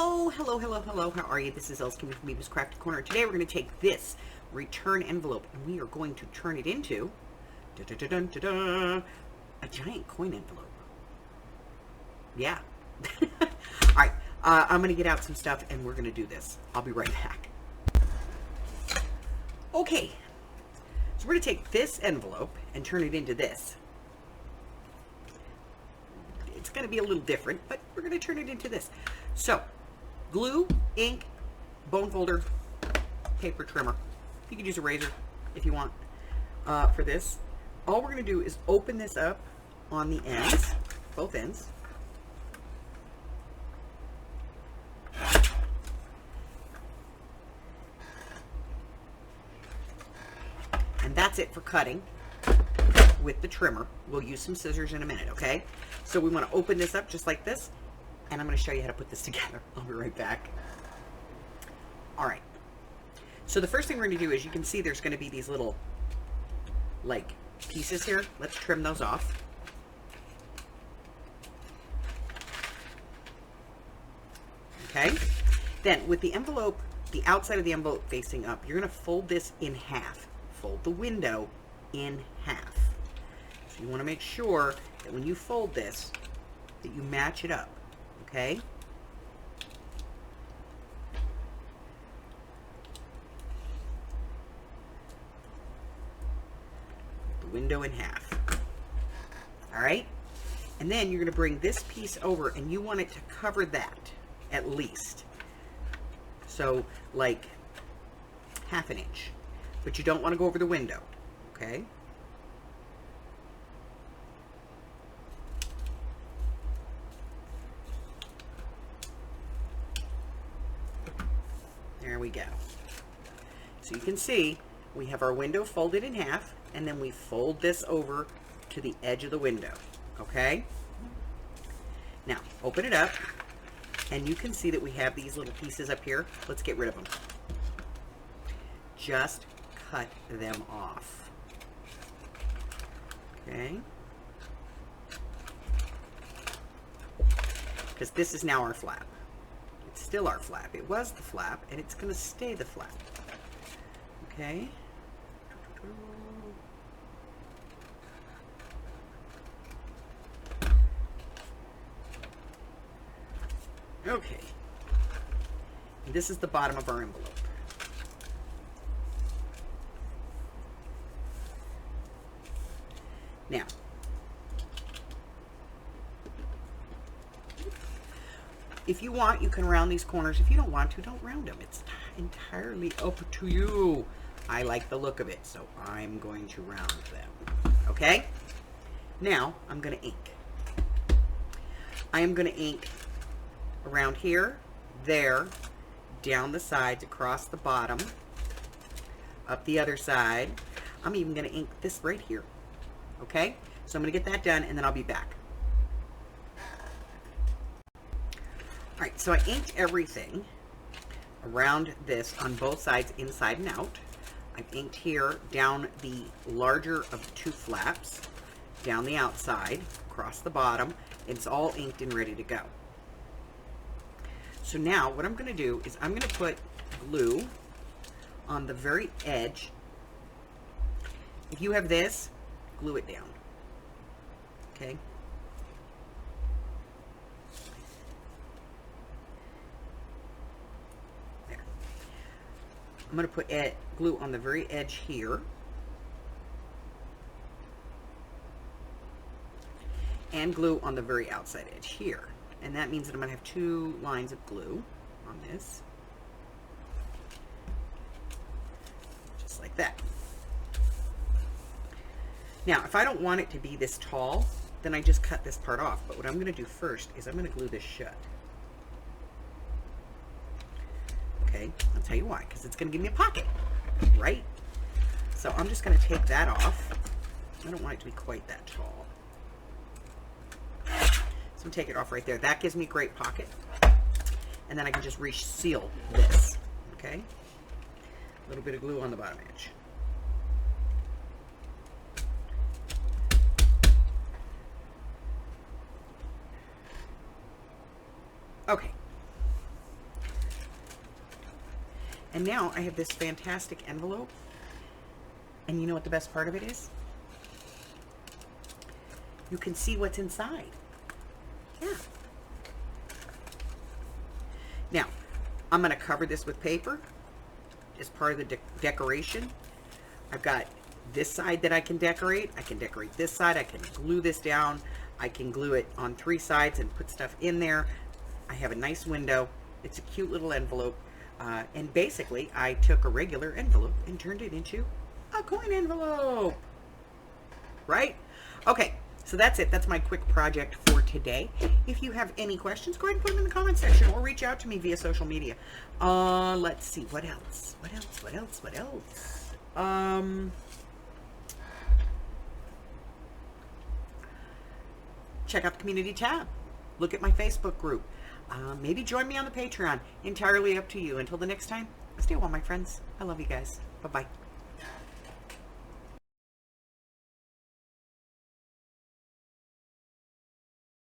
Hello, hello, hello, hello. How are you? This is Els coming from Eva's Crafty Corner. Today we're going to take this return envelope and we are going to turn it into a giant coin envelope. Yeah. All right. I'm going to get out some stuff and we're going to do this. I'll be right back. Okay. So we're going to take this envelope and turn it into this. It's going to be a little different, but we're going to turn it into this. So, glue, ink, bone folder, paper trimmer. You can use a razor if you want for this. All we're going to do is open this up on the ends, both ends. And that's it for cutting with the trimmer. We'll use some scissors in a minute, okay? So we want to open this up just like this, and I'm going to show you how to put this together. I'll be right back. All right. So the first thing we're going to do is, you can see there's going to be these little, like, pieces here. Let's trim those off. Okay. Then with the envelope, the outside of the envelope facing up, you're going to fold this in half. Fold the window in half. So you want to make sure that when you fold this, that you match it up, okay? The window in half. All right? And then you're going to bring this piece over, and you want it to cover that, at least. So, like, ½ inch. But you don't want to go over the window, okay? There we go. So you can see we have our window folded in half, and then we fold this over to the edge of the window, okay? Now, open it up, and you can see that we have these little pieces up here. Let's get rid of them. Just cut them off, okay? Because this is now our flap. It's still our flap. It was the flap, and it's going to stay the flap. Okay? Okay. And this is the bottom of our envelope. Now, if you want, you can round these corners. If you don't want to, don't round them. It's entirely up to you. I like the look of it, so I'm going to round them. Okay? Now, I'm going to ink. I am going to ink around here, there, down the sides, across the bottom, up the other side. I'm even going to ink this right here. Okay? So I'm going to get that done, and then I'll be back. Alright, so I inked everything around this on both sides, inside and out. I've inked here down the larger of the two flaps, down the outside, across the bottom. It's all inked and ready to go. So now what I'm going to do is I'm going to put glue on the very edge. If you have this, glue it down. Okay? There. I'm going to put glue on the very edge here. And glue on the very outside edge here. And that means that I'm going to have 2 lines of glue on this. Just like that. Now, if I don't want it to be this tall, then I just cut this part off. But what I'm going to do first is I'm going to glue this shut. Okay, I'll tell you why. Because it's going to give me a pocket, right? So I'm just going to take that off. I don't want it to be quite that tall. So I'm take it off right there. That gives me a great pocket. And then I can just reseal this. Okay? A little bit of glue on the bottom edge. Okay. And now I have this fantastic envelope. And you know what the best part of it is? You can see what's inside. Yeah. Now, I'm going to cover this with paper as part of the decoration. I've got this side that I can decorate. I can decorate this side. I can glue this down. I can glue it on 3 sides and put stuff in there. I have a nice window. It's a cute little envelope. And basically, I took a regular envelope and turned it into a coin envelope. Right? Okay, so that's it. That's my quick project for today. If you have any questions, go ahead and put them in the comment section or reach out to me via social media. Let's see. What else? What else? Check out the community tab. Look at my Facebook group. Maybe join me on the Patreon. Entirely up to you. Until the next time, stay well, my friends. I love you guys. Bye-bye.